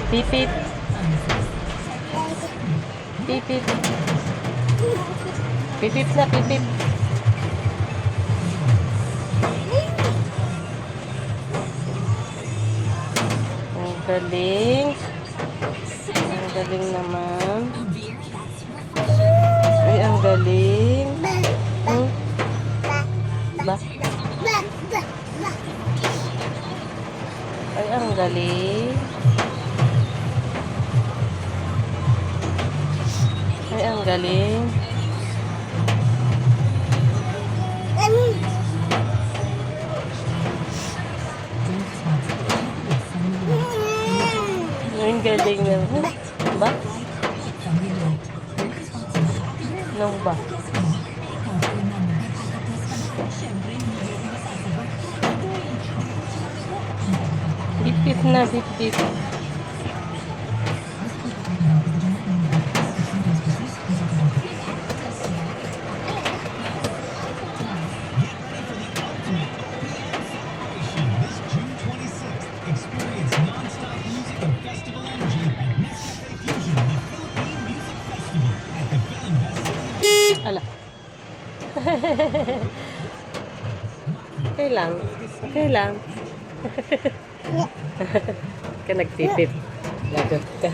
Pipip. Pipip. Pipip na, pipip. Ang galing. Ang galing naman. Ay, ang galing. Hmm? Ba? Ay, ang galing. Ay, ang galing. Ang galing naman. Ba? Nung ba? Bip-bip na, bip-bip. Ala. Okay lang. Okay lang. Ka nagtitip. Lagot ka.